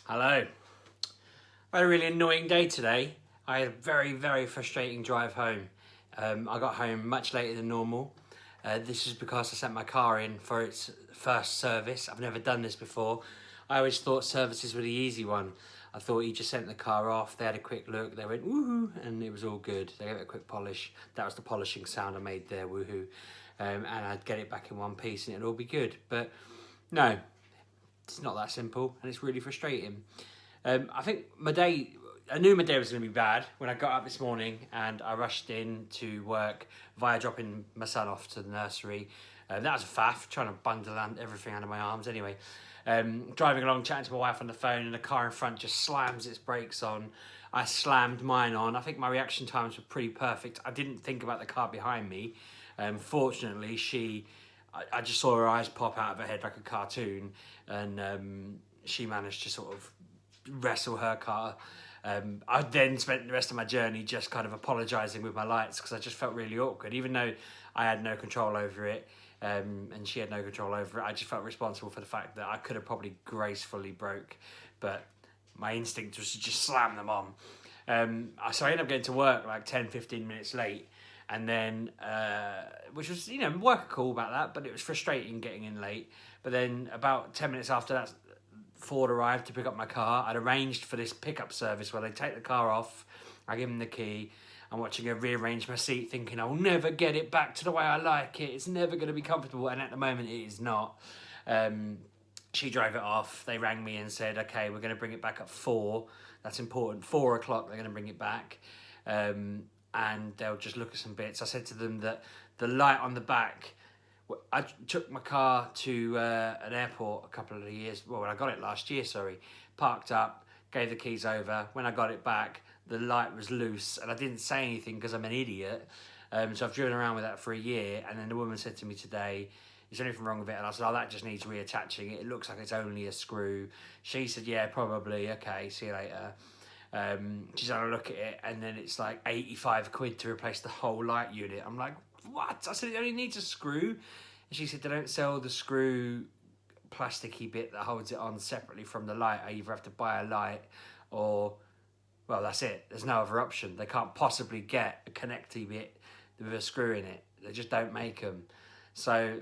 Hello. I had a really annoying day today. I had a very frustrating drive home. I got home much later than normal. This is because I sent my car in for its first service. I've never done this before. I always thought services were the easy one. I thought you just sent the car off, they had a quick look, they went woohoo, and it was all good. They gave it a quick polish. That was the polishing sound I made there, woohoo. And I'd get it back in one piece and it'd all be good. But no, it's not that simple, and it's really frustrating. I think I knew my day was going to be bad when I got up this morning and I rushed in to work via dropping my son off to the nursery. That was a faff, trying to bundle everything under my arms. Anyway, driving along, chatting to my wife on the phone, and the car in front just slams its brakes on. I slammed mine on. I think my reaction times were pretty perfect. I didn't think about the car behind me. Fortunately, I just saw her eyes pop out of her head like a cartoon, and she managed to sort of wrestle her car. I then spent the rest of my journey just kind of apologising with my lights because I just felt really awkward, even though I had no control over it, and she had no control over it. I just felt responsible for the fact that I could have probably gracefully broke, but my instinct was to just slam them on. So I ended up getting to work like 10-15 minutes late, and then which was, work a call about that, but it was frustrating getting in late. But then about 10 minutes after that, Ford arrived to pick up my car. I'd arranged for this pickup service where they take the car off, I give them the key. I'm watching her rearrange my seat, thinking I'll never get it back to the way I like it, it's never going to be comfortable, and at the moment it is not. She drove it off. They rang me and said, okay, we're going to bring it back at 4. That's important. 4 o'clock they're going to bring it back, and they'll just look at some bits. I said to them that the light on the back, I took my car to an airport a couple of years, well, when I got it last year, parked up, gave the keys over. When I got it back, the light was loose, and I didn't say anything because I'm an idiot. So I've driven around with that for a year, and then the woman said to me today, is there anything wrong with it? And I said, oh, that just needs reattaching. It looks like it's only a screw. She said, yeah, probably. Okay, see you later. She's had a look at it, and then it's like 85 quid to replace the whole light unit. I'm like, what? I said, it only needs a screw. And she said, they don't sell the screw plasticky bit that holds it on separately from the light. I either have to buy a light or, well, that's it. There's no other option. They can't possibly get a connecty bit with a screw in it. They just don't make them. So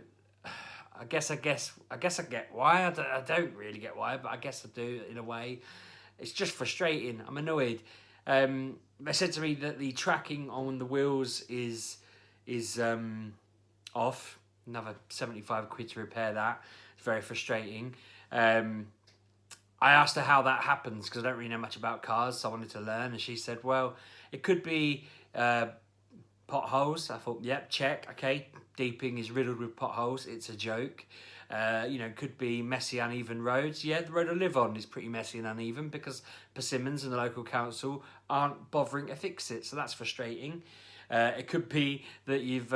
I guess I get why. I don't really get why, but I guess I do in a way. It's just frustrating. I'm annoyed. They said to me that the tracking on the wheels is off. Another 75 quid to repair that. It's very frustrating. I asked her how that happens because I don't really know much about cars, so I wanted to learn. And she said, well, it could be potholes. I thought, yep, check. Okay, Deeping is riddled with potholes. It's a joke. Could be messy, uneven roads. Yeah, the road I live on is pretty messy and uneven because Persimmons and the local council aren't bothering to fix it, so that's frustrating. It could be that you've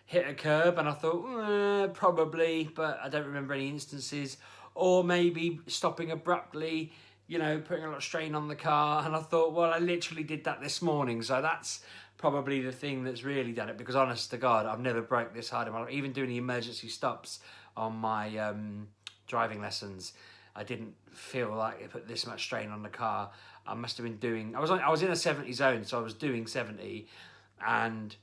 hit a curb, and I thought, probably, but I don't remember any instances. Or maybe stopping abruptly, putting a lot of strain on the car, and I thought, well, I literally did that this morning, so that's probably the thing that's really done it, because honest to God, I've never broke this hard in my life. Even doing the emergency stops on my driving lessons, I didn't feel like it put this much strain on the car. I must have been doing, I was in a 70 zone, so I was doing 70, and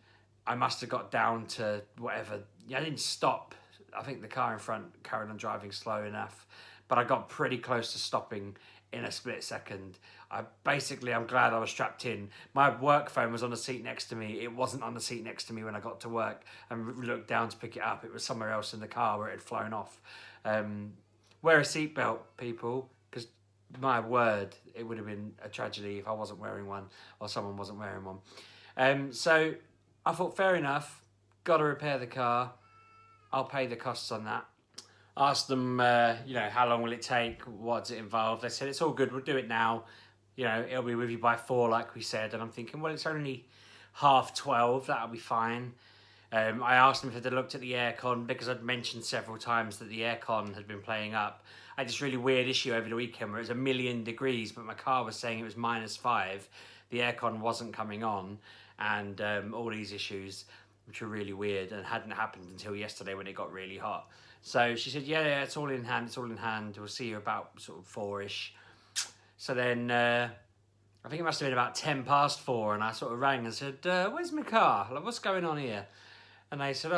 I must have got down to whatever. I didn't stop. I think the car in front carried on driving slow enough, but I got pretty close to stopping in a split second. I'm glad I was strapped in. My work phone was on the seat next to me. It wasn't on the seat next to me when I got to work and looked down to pick it up. It was somewhere else in the car where it had flown off. Wear a seatbelt, people, because my word, it would have been a tragedy if I wasn't wearing one or someone wasn't wearing one. So I thought, fair enough, got to repair the car. I'll pay the costs on that. Asked them, how long will it take? What's it involve? They said, it's all good. We'll do it now. It'll be with you by 4, like we said. And I'm thinking, well, it's only 12:30. That'll be fine. I asked them if they'd looked at the aircon because I'd mentioned several times that the aircon had been playing up. I had this really weird issue over the weekend where it was 1,000,000 degrees, but my car was saying it was -5. The aircon wasn't coming on, and all these issues, which were really weird and hadn't happened until yesterday when it got really hot. So she said, yeah, it's all in hand. We'll see you about sort of 4-ish. So then I think it must have been about 10 past 4, and I sort of rang and said, where's my car? Like, what's going on here? And they said,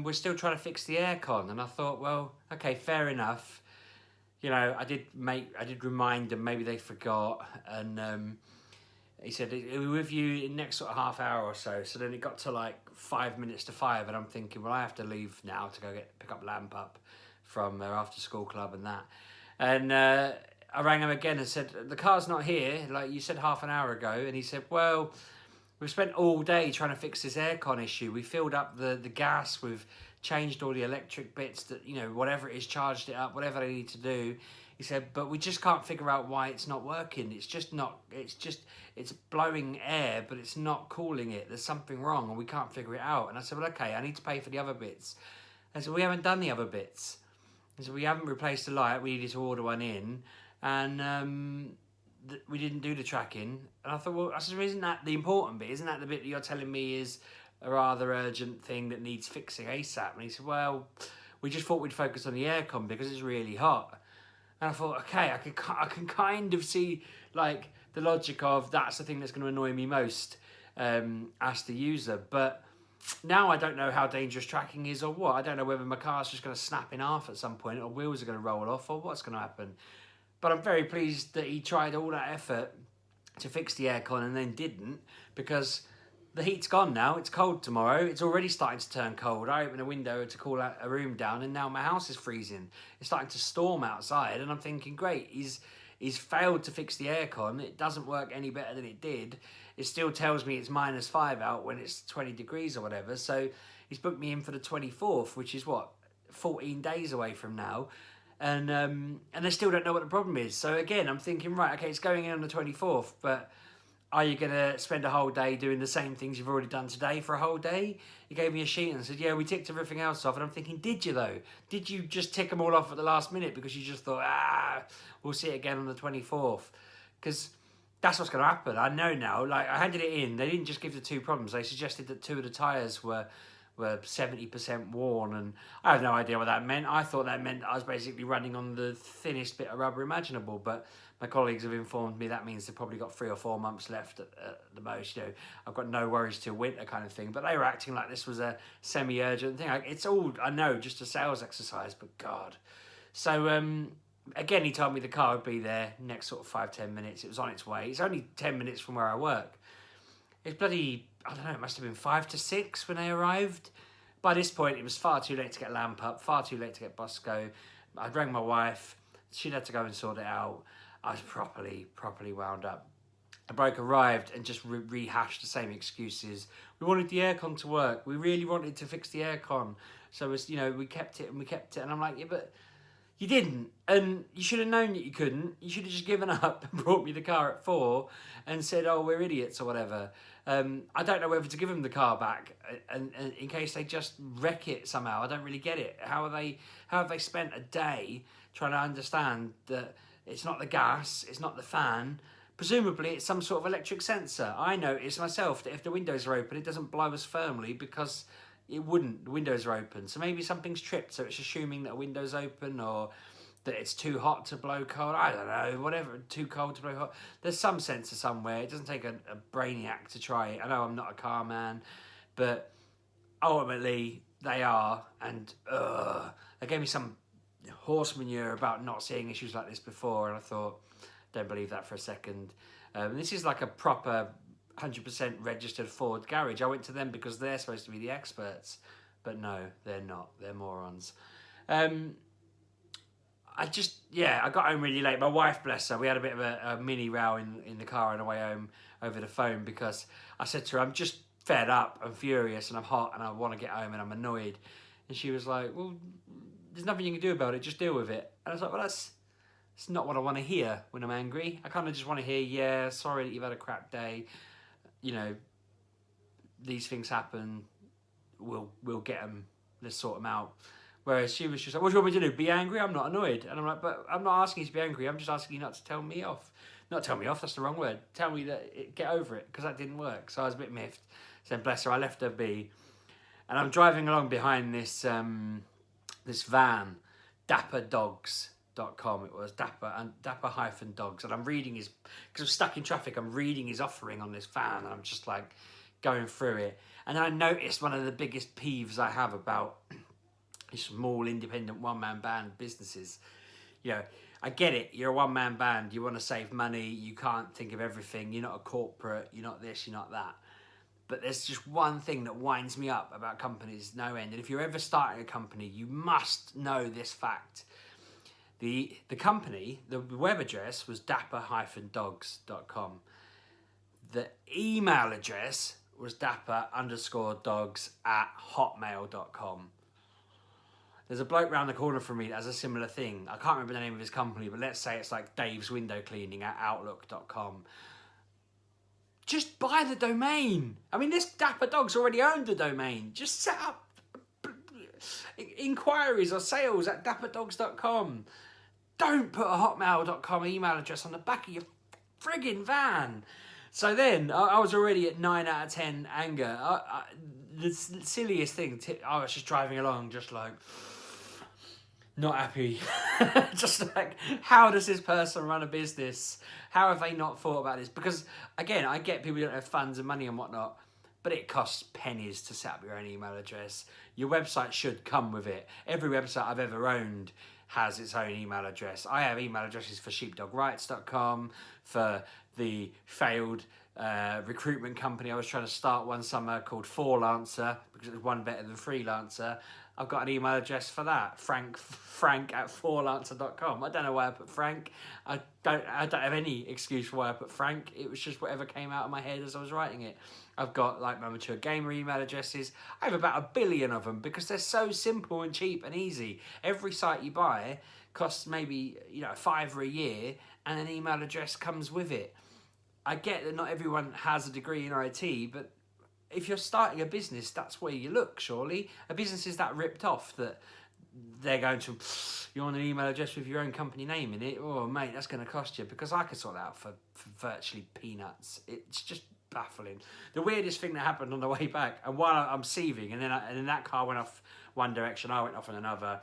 we're still trying to fix the aircon. And I thought, well, okay, fair enough. You know, I did remind them, maybe they forgot. And he said, it'll be with you in the next sort of half hour or so. So then it got to like 5 minutes to 5, and I'm thinking, well, I have to leave now to go pick up Lamp Up from their after school club and that. And I rang him again and said, the car's not here, like you said half an hour ago. And he said, well, we've spent all day trying to fix this aircon issue. We filled up the gas, we've changed all the electric bits, that, you know, whatever it is, charged it up, whatever they need to do. He said, but we just can't figure out why it's not working. It's blowing air, but it's not cooling it. There's something wrong and we can't figure it out. And I said, well, okay, I need to pay for the other bits. I said, we haven't done the other bits. I said, we haven't replaced the light, we needed to order one in. And we didn't do the tracking. And I thought, well, I said, isn't that the important bit? Isn't that the bit that you're telling me is a rather urgent thing that needs fixing ASAP? And he said, well, we just thought we'd focus on the aircon because it's really hot. And I thought, okay, I can kind of see like the logic of that's the thing that's going to annoy me most as the user. But now I don't know how dangerous tracking is or what. I don't know whether my car's just going to snap in half at some point, or wheels are going to roll off, or what's going to happen. But I'm very pleased that he tried all that effort to fix the aircon and then didn't, because the heat's gone now. It's cold tomorrow. It's already starting to turn cold. I opened a window to cool a room down, and now my house is freezing. It's starting to storm outside, and I'm thinking, great, he's failed to fix the aircon. It doesn't work any better than it did. It still tells me it's -5 out when it's 20 degrees or whatever. So he's booked me in for the 24th, which is what, 14 days away from now. And they still don't know what the problem is. So again, I'm thinking, right, okay, it's going in on the 24th, but are you going to spend a whole day doing the same things you've already done today for a whole day? He gave me a sheet and said, yeah, we ticked everything else off. And I'm thinking, did you though? Did you just tick them all off at the last minute because you just thought, we'll see it again on the 24th? Because that's what's going to happen. I know now. Like, I handed it in. They didn't just give the 2 problems. They suggested that 2 of the tyres were 70% worn, and I have no idea what that meant. I thought that meant I was basically running on the thinnest bit of rubber imaginable, but my colleagues have informed me that means they've probably got 3 or 4 months left at the most. You know, I've got no worries till winter kind of thing, but they were acting like this was a semi-urgent thing. It's all, I know, just a sales exercise, but God. So again, he told me the car would be there next sort of 5-10 minutes. It was on its way. It's only 10 minutes from where I work. It's bloody, I don't know, it must have been 5 to 6 when they arrived. By this point, it was far too late to get Lamp Up, far too late to get Bosco. I rang my wife. She'd had to go and sort it out. I was properly wound up. The bloke arrived and just rehashed the same excuses. We wanted the aircon to work. We really wanted to fix the aircon. So, it's, you know, we kept it. And I'm like, yeah, but you didn't. And you should have known that you couldn't. You should have just given up and brought me the car at 4 and said, oh, we're idiots or whatever. I don't know whether to give them the car back and in case they just wreck it somehow. I don't really get it. How have they spent a day trying to understand that it's not the gas, it's not the fan? Presumably it's some sort of electric sensor. I notice myself that if the windows are open, it doesn't blow as firmly because it wouldn't. The windows are open. So maybe something's tripped, so it's assuming that a window's open, or that it's too hot to blow cold. I don't know, whatever, too cold to blow hot. There's some sensor somewhere. It doesn't take a brainiac to try it. I know I'm not a car man, but ultimately they are. And they gave me some horse manure about not seeing issues like this before, and I thought, don't believe that for a second. This is like a proper 100% registered Ford garage. I went to them because they're supposed to be the experts, but no, they're not. They're morons. I got home really late. My wife, bless her, we had a bit of a mini row in the car on the way home over the phone because I said to her, I'm just fed up, I'm furious, and I'm hot, and I want to get home, and I'm annoyed. And she was like, well, there's nothing you can do about it, just deal with it. And I was like, well, that's not what I want to hear when I'm angry. I kind of just want to hear, yeah, sorry that you've had a crap day. You know, these things happen. We'll get them. Let's sort them out. Whereas she was just like, what do you want me to do? Be angry? I'm not annoyed. And I'm like, but I'm not asking you to be angry. I'm just asking you not to tell me off. Not tell me off, that's the wrong word. Tell me get over it, because that didn't work. So I was a bit miffed. So bless her, I left her be. And I'm driving along behind this this van, Dapper Dogs. Dapper.com. It was Dapper-Dogs, and I'm reading his, because I'm stuck in traffic, I'm reading his offering on this van, and I'm just like going through it. And I noticed one of the biggest peeves I have about small independent one-man band businesses. You know, I get it, you're a one-man band, you want to save money, you can't think of everything, you're not a corporate, you're not this, you're not that. But there's just one thing that winds me up about companies no end. And if you're ever starting a company, you must know this fact. The company, the web address was Dapper-Dogs.com. The email address was Dapper_dogs@hotmail.com. There's a bloke round the corner from me that has a similar thing. I can't remember the name of his company, but let's say it's like Dave's Window Cleaning @outlook.com. Just buy the domain. I mean, this Dapper Dogs already owned the domain. Just set up inquiries or sales at dapperdogs.com. Don't put a hotmail.com email address on the back of your friggin' van. So then I was already at 9 out of 10 anger. The silliest thing, I was just driving along just like, not happy. Just like, how does this person run a business? How have they not thought about this? Because again, I get people don't have funds and money and whatnot, but it costs pennies to set up your own email address. Your website should come with it. Every website I've ever owned has its own email address. I have email addresses for sheepdogrights.com, for the failed recruitment company I was trying to start one summer called Freelancer, because it was one better than Freelancer. I've got an email address for that, frank@freelancer.com. I don't know why I put Frank. I don't have any excuse for why I put Frank. It was just whatever came out of my head as I was writing it. I've got like my Mature Gamer email addresses. I have about 1 billion of them because they're so simple and cheap and easy. Every site you buy costs maybe $5 a year, and an email address comes with it. I get that not everyone has a degree in IT, but if you're starting a business, that's where you look, surely. A business is that ripped off that they're going to, you want an email address with your own company name in it? Oh, mate, that's going to cost you, because I could sort that out for virtually peanuts. It's just baffling. The weirdest thing that happened on the way back, and while I'm sieving, and then that car went off one direction, I went off in another,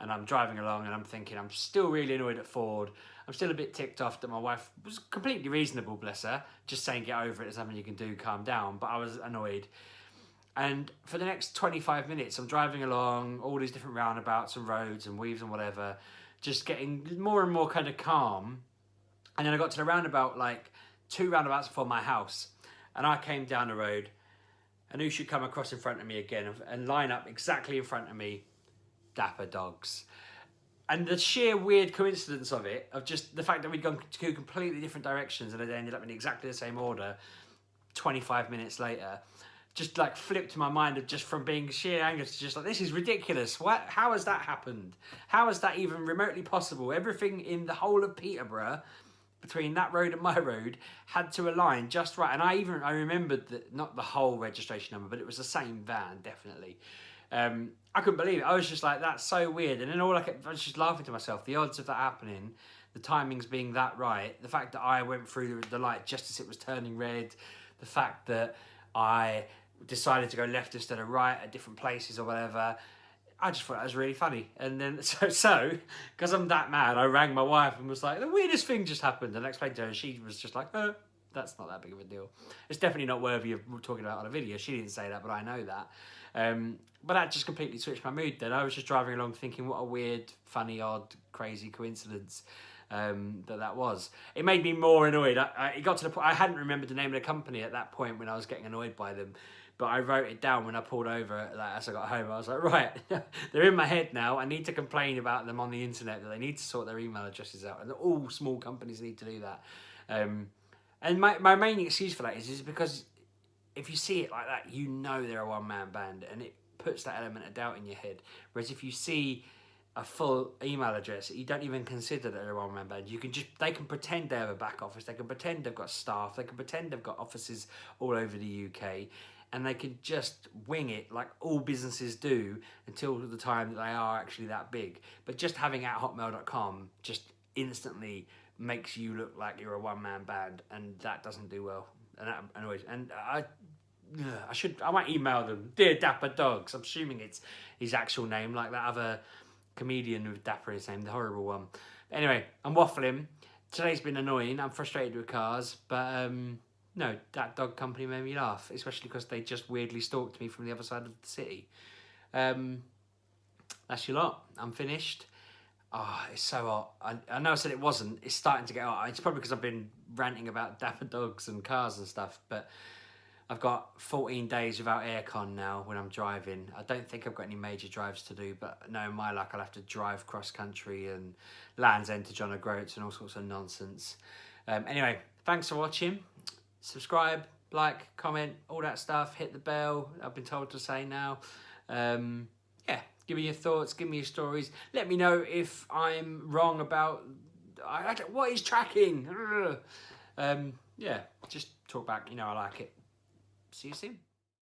and I'm driving along and I'm thinking, I'm still really annoyed at Ford. I'm still a bit ticked off that my wife was completely reasonable, bless her, just saying get over it, there's something you can do, calm down, but I was annoyed. And for the next 25 minutes, I'm driving along all these different roundabouts and roads and weaves and whatever, just getting more and more kind of calm. And then I got to the roundabout, like 2 roundabouts before my house, and I came down the road, and who should come across in front of me again and line up exactly in front of me? Dapper Dogs. And the sheer weird coincidence of it, of just the fact that we'd gone 2 completely different directions and it ended up in exactly the same order 25 minutes later, just like flipped my mind of just from being sheer anger to just like, this is ridiculous. How has that happened? How is that even remotely possible? Everything in the whole of Peterborough, between that road and my road, had to align just right. And I remembered that, not the whole registration number, but it was the same van, definitely. I couldn't believe it. I was just like, that's so weird. And then I was just laughing to myself. The odds of that happening, the timings being that right, the fact that I went through the light just as it was turning red, the fact that I decided to go left instead of right at different places or whatever, I just thought that was really funny. And then, so because I'm that mad, I rang my wife and was like, the weirdest thing just happened. And I explained to her, and she was just like, oh, that's not that big of a deal. It's definitely not worthy of talking about on a video. She didn't say that, but I know that. But that just completely switched my mood then. I was just driving along thinking, what a weird, funny, odd, crazy coincidence that was. It made me more annoyed. It got to the point, I hadn't remembered the name of the company at that point when I was getting annoyed by them. But I wrote it down when I pulled over, like, as I got home. I was like, right, they're in my head now. I need to complain about them on the internet, that they need to sort their email addresses out. And all small companies need to do that. And my main excuse for that is because if you see it like that, you know they're a one-man band, and it puts that element of doubt in your head. Whereas if you see a full email address, you don't even consider that they're a one-man band. They can pretend they have a back office, they can pretend they've got staff, they can pretend they've got offices all over the UK, and they can just wing it like all businesses do until the time that they are actually that big. But just having @hotmail.com just instantly makes you look like you're a one-man band, and that doesn't do well. And that annoys. And I might email them, dear Dapper Dogs. I'm assuming it's his actual name, like that other comedian with Dapper in his name, the horrible one. Anyway, I'm waffling. Today's been annoying. I'm frustrated with cars, but no, that dog company made me laugh, especially because they just weirdly stalked me from the other side of the city. That's your lot. I'm finished. Oh, it's so hot. I know I said it wasn't. It's starting to get hot. It's probably because I've been ranting about dapper dogs and cars and stuff, but I've got 14 days without aircon now when I'm driving. I don't think I've got any major drives to do, but no, my luck, I'll have to drive cross country and Land's End to John O'Groats and all sorts of nonsense. Anyway, thanks for watching. Subscribe, like, comment, all that stuff. Hit the bell, I've been told to say now. Yeah, give me your thoughts, give me your stories. Let me know if I'm wrong about what is tracking. Yeah, just talk back, you know I like it. See you soon.